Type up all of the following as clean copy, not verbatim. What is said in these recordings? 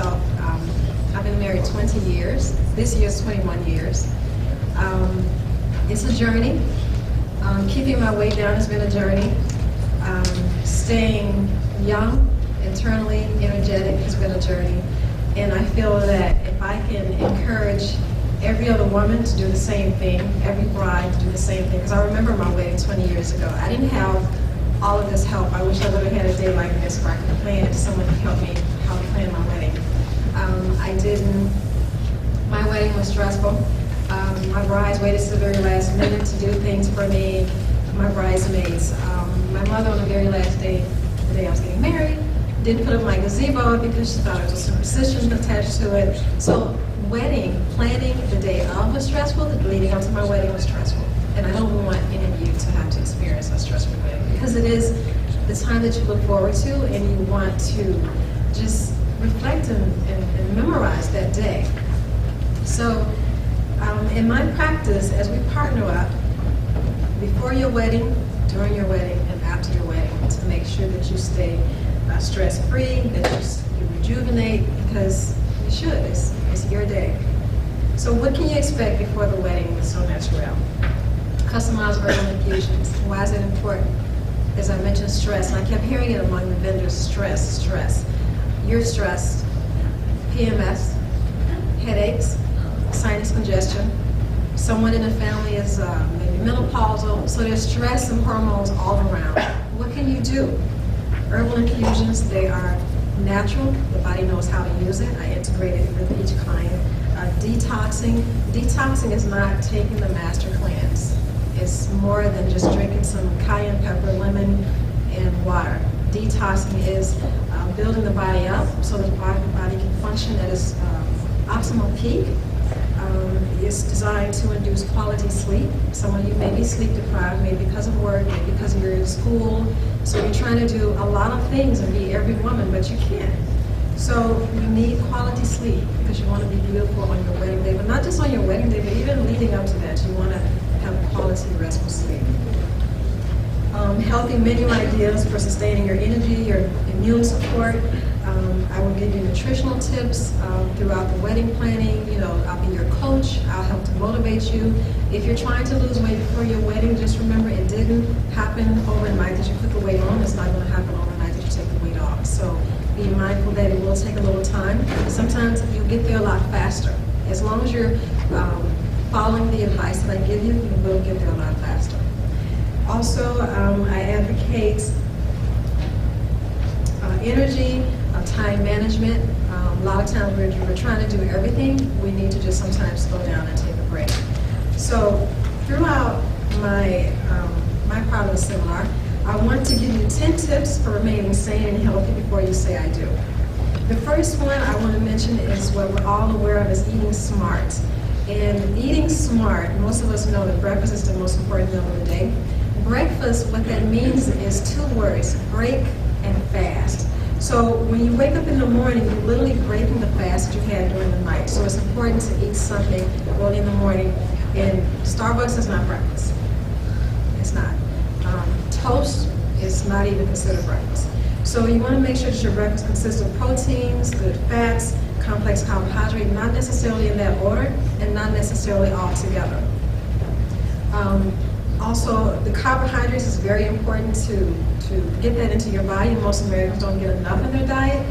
myself. I've been married 20 years. This year's 21 years. It's a journey. Keeping my weight down has been a journey. Staying young, internally energetic has been a journey. And I feel that if I can encourage every other woman to do the same thing, every bride to do the same thing, because I remember my wedding 20 years ago. I didn't have all of this help. I wish I would have had a day like this where I could plan someone to help me how to plan my wedding. I didn't. My wedding was stressful. My brides waited to the very last minute to do things for me. My bridesmaids. My mother on the very last day, the day I was getting married, didn't put up my gazebo because she thought there was a superstition attached to it. So wedding, planning the day of was stressful, the leading up to my wedding was stressful. And I don't want any of you to have to experience a stressful wedding because it is the time that you look forward to and you want to just reflect and memorize that day. So in my practice, as we partner up, before your wedding, during your wedding, and after your wedding, to make sure that you stay stress-free, that you rejuvenate, because you should. It's your day. So what can you expect before the wedding with SoNaturelle? Customized herbal infusions. Why is it important? As I mentioned, stress. And I kept hearing it among the vendors, stress, stress. You're stressed. PMS, headaches, sinus congestion. Someone in the family is maybe menopausal. So there's stress and hormones all around. What can you do? Herbal infusions, they are natural. The body knows how to use it. I integrate it with each client. Detoxing. Detoxing is not taking the master cleanse. It's more than just drinking some cayenne pepper, lemon, and water. Detoxing is building the body up so that the body can function at its optimal peak. It's designed to induce quality sleep. Some of you may be sleep deprived, maybe because of work, maybe because you're in school. So you're trying to do a lot of things and be every woman, but you can't. So you need quality sleep because you want to be beautiful on your wedding day, but not just on your wedding day, but even leading up to that, you want to have quality restful sleep. Healthy menu ideas for sustaining your energy, your immune support. I will give you nutritional tips throughout the wedding planning. You know, I'll be your coach. I'll help to motivate you. If you're trying to lose weight before your wedding, just remember it didn't happen overnight that you put the weight on. It's not going to happen overnight that you take the weight off. So be mindful that it will take a little time. Sometimes you'll get there a lot faster. As long as you're following the advice that I give you, you will get there a lot faster. Also, I advocate energy, time management. A lot of times we're trying to do everything. We need to just sometimes slow down and take a break. So throughout my part of the seminar, I want to give you 10 tips for remaining sane and healthy before you say I do. The first one I want to mention is what we're all aware of as eating smart. And eating smart, most of us know that breakfast is the most important meal of the day. Breakfast, what that means is 2 words, break and fast. So when you wake up in the morning, you're literally breaking the fast that you had during the night. So it's important to eat something early in the morning. And Starbucks is not breakfast. It's not. Toast is not even considered breakfast. So you want to make sure that your breakfast consists of proteins, good fats, complex carbohydrate, not necessarily in that order, and not necessarily all together. Also, the carbohydrates is very important to get that into your body. Most Americans don't get enough in their diet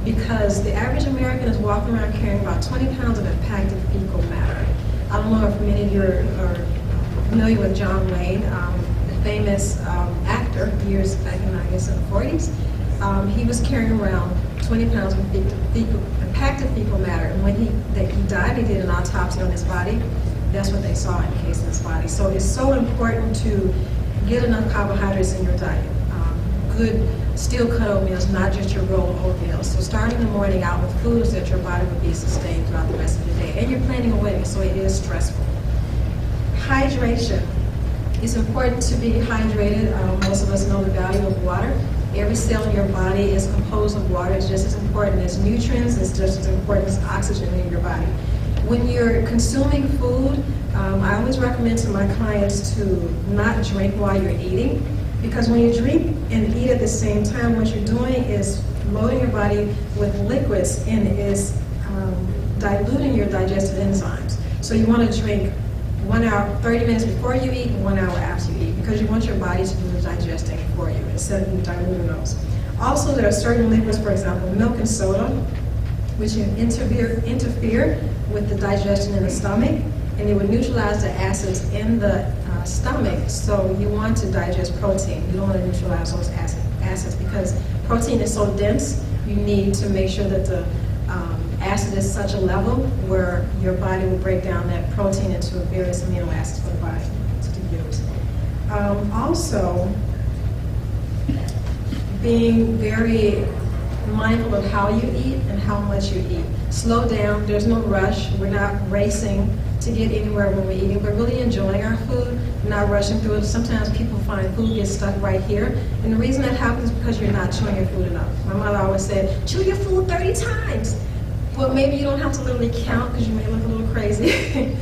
because the average American is walking around carrying about 20 pounds of impacted fecal matter. I don't know if many of you are familiar with John Wayne, the famous actor, years back in, I guess, in the 40s. He was carrying around 20 pounds of impacted fecal matter. And when he died, they did an autopsy on his body. That's what they saw encased in his body. So it's so important to get enough carbohydrates in your diet. Good steel-cut oatmeal, not just your rolled oatmeal. So starting the morning out with foods that your body would be sustained throughout the rest of the day. And you're planning a wedding, so it is stressful. Hydration. It's important to be hydrated. Most of us know the value of water. Every cell in your body is composed of water. It's just as important as nutrients. It's just as important as oxygen in your body. When you're consuming food, I always recommend to my clients to not drink while you're eating, because when you drink and eat at the same time, what you're doing is loading your body with liquids and is diluting your digestive enzymes. So you want to drink 1 hour, 30 minutes before you eat and 1 hour after you eat, because you want your body to do the digesting for you instead of diluting those. Also, there are certain liquids, for example, milk and soda, which interfere with the digestion in the stomach, and it would neutralize the acids in the stomach. So you want to digest protein. You don't want to neutralize those acids because protein is so dense. You need to make sure that the acid is such a level where your body will break down that protein into various amino acids for the body to use. Also, being very mindful of how you eat and how much you eat. Slow down. There's no rush. We're not racing to get anywhere when we're eating. We're really enjoying our food, not rushing through it. Sometimes people find food gets stuck right here. And the reason that happens is because you're not chewing your food enough. My mother always said, chew your food 30 times. Well, maybe you don't have to literally count because you may look a little crazy.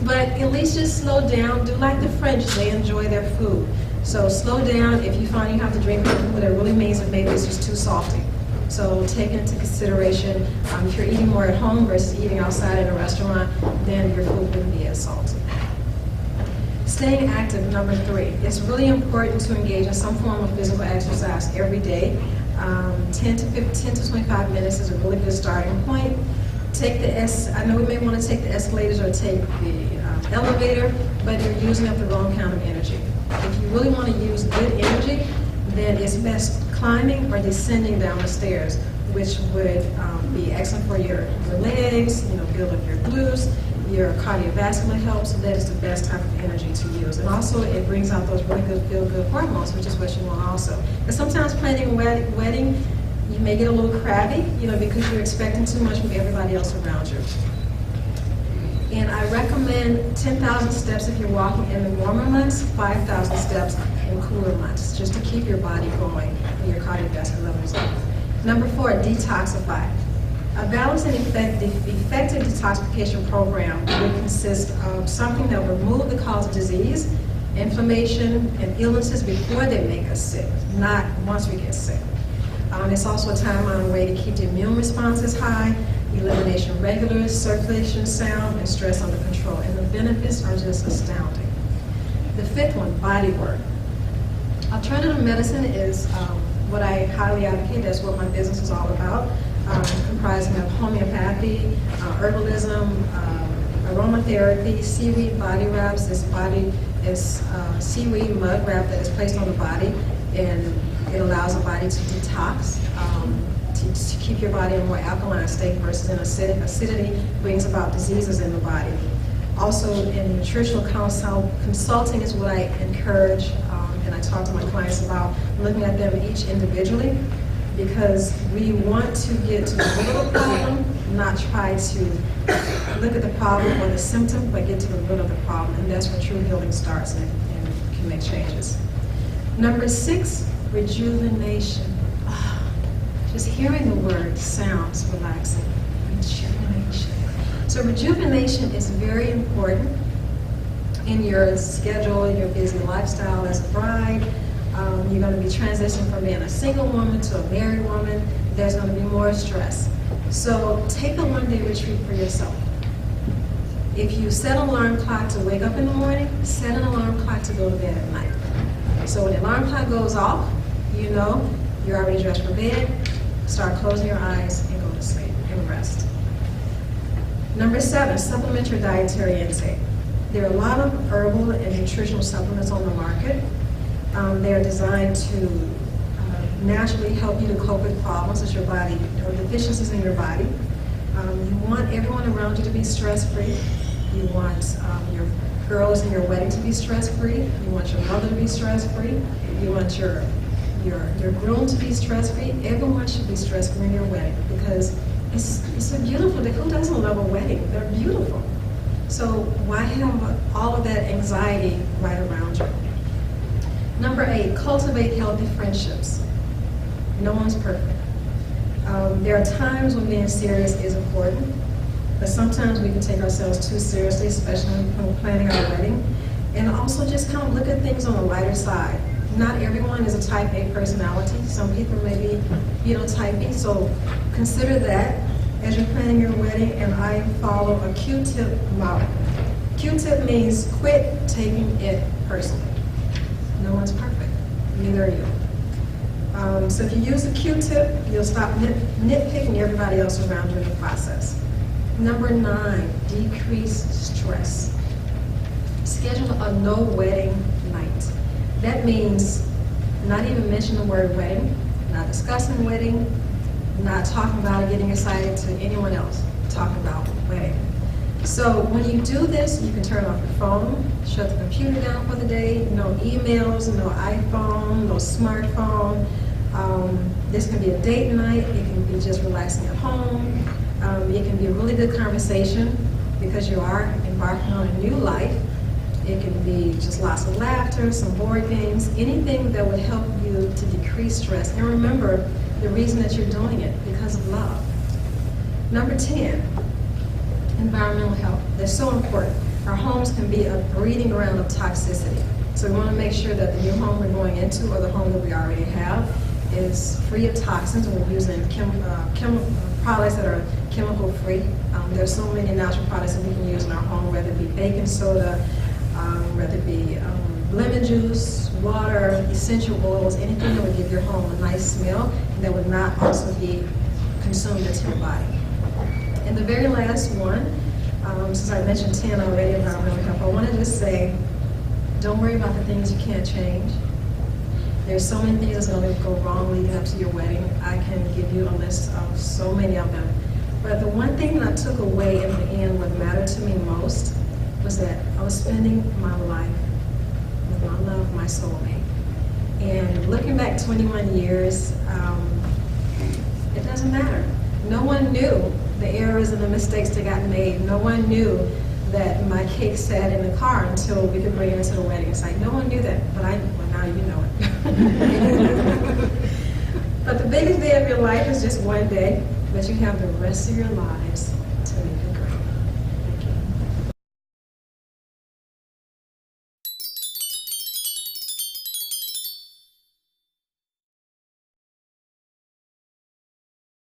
But at least just slow down. Do like the French. They enjoy their food. So slow down. If you find you have to drink food, that really means that maybe it's just too salty. So take into consideration, if you're eating more at home versus eating outside in a restaurant, then your food wouldn't be as salty. Staying active, number 3. It's really important to engage in some form of physical exercise every day. 10 to 25 minutes is a really good starting point. I know we may want to take the escalators or take the elevator, but you're using up the wrong kind of energy. If you really want to use good energy, then it's best climbing or descending down the stairs, which would be excellent for your legs, build up your glutes, your cardiovascular health, so that is the best type of energy to use. And also it brings out those really good feel-good hormones, which is what you want also. And sometimes planning a wedding, you may get a little crabby, because you're expecting too much from everybody else around you. And I recommend 10,000 steps if you're walking in the warmer months, 5,000 steps in cooler months, just to keep your body going and your cardiovascular levels up. Number 4, detoxify. A balanced and effective detoxification program would consist of something that will remove the cause of disease, inflammation, and illnesses before they make us sick, not once we get sick. It's also a time-honored way to keep the immune responses high, elimination regular, circulation sound, and stress under control. And the benefits are just astounding. The 5th one, body work. Alternative medicine is what I highly advocate. That's what my business is all about, comprising of homeopathy, herbalism, aromatherapy, seaweed body wraps. This body is seaweed mud wrap that is placed on the body, and it allows the body to detox, to keep your body in a more alkaline state versus in acidity brings about diseases in the body. Also, in nutritional consulting is what I encourage, and I talk to my clients about looking at them each individually, because we want to get to the root of the problem, not try to look at the problem or the symptom, but get to the root of the problem, and that's where true healing starts and can make changes. Number 6, rejuvenation. Just hearing the word sounds relaxing. Rejuvenation. So rejuvenation is very important in your schedule, your busy lifestyle as a bride. You're going to be transitioning from being a single woman to a married woman. There's going to be more stress. So take a one-day retreat for yourself. If you set an alarm clock to wake up in the morning, set an alarm clock to go to bed at night. So when the alarm clock goes off, you're already dressed for bed. Start closing your eyes and go to sleep and rest. Number 7, supplement your dietary intake. There are a lot of herbal and nutritional supplements on the market. They are designed to naturally help you to cope with problems with your body or deficiencies in your body. You want everyone around you to be stress-free. You want your girls in your wedding to be stress-free. You want your mother to be stress-free. You want your groom to be stress-free. Everyone should be stress-free in your wedding, because it's a beautiful day. Who doesn't love a wedding? They're beautiful. So why have all of that anxiety right around you? Number 8, cultivate healthy friendships. No one's perfect. There are times when being serious is important, but sometimes we can take ourselves too seriously, especially when we're planning our wedding. And also just kind of look at things on the lighter side. not everyone is a type A personality. Some people may be phenotype, so consider that as you're planning your wedding, and I follow a Q-tip model. Q-tip means quit taking it personally. No one's perfect, neither are you. So if you use a Q-tip, you'll stop nitpicking everybody else around you in the process. Number 9, decrease stress. Schedule a no wedding night. That means not even mention the word wedding, not discussing wedding, not talking about it, getting excited to anyone else. Talk about wedding. So when you do this, you can turn off your phone, shut the computer down for the day, no emails, no iPhone, no smartphone. This can be a date night, it can be just relaxing at home. It can be a really good conversation because you are embarking on a new life. It can be just lots of laughter, some board games, anything that would help you to decrease stress. And remember the reason that you're doing it, because of love. Number 10, environmental health. They're so important. Our homes can be a breeding ground of toxicity. So we want to make sure that the new home we're going into or the home that we already have is free of toxins, and we're using products that are chemical free. There's so many natural products that we can use in our home, whether it be baking soda, whether it be lemon juice, water, essential oils, anything that would give your home a nice smell and that would not also be consumed into your body. And the very last one, since I mentioned 10 already, environmental health, I want to just say, don't worry about the things you can't change. There's so many things that's going to go wrong leading up to your wedding. I can give you a list of so many of them. But the one thing that I took away in the end, what mattered to me most, was that I was spending my life with my love, my soulmate. And looking back 21 years, it doesn't matter. No one knew the errors and the mistakes that got made. No one knew that my cake sat in the car until we could bring it into the wedding site. No one knew that, but I knew. Well, now you know it. But the biggest day of your life is just one day, but you have the rest of your lives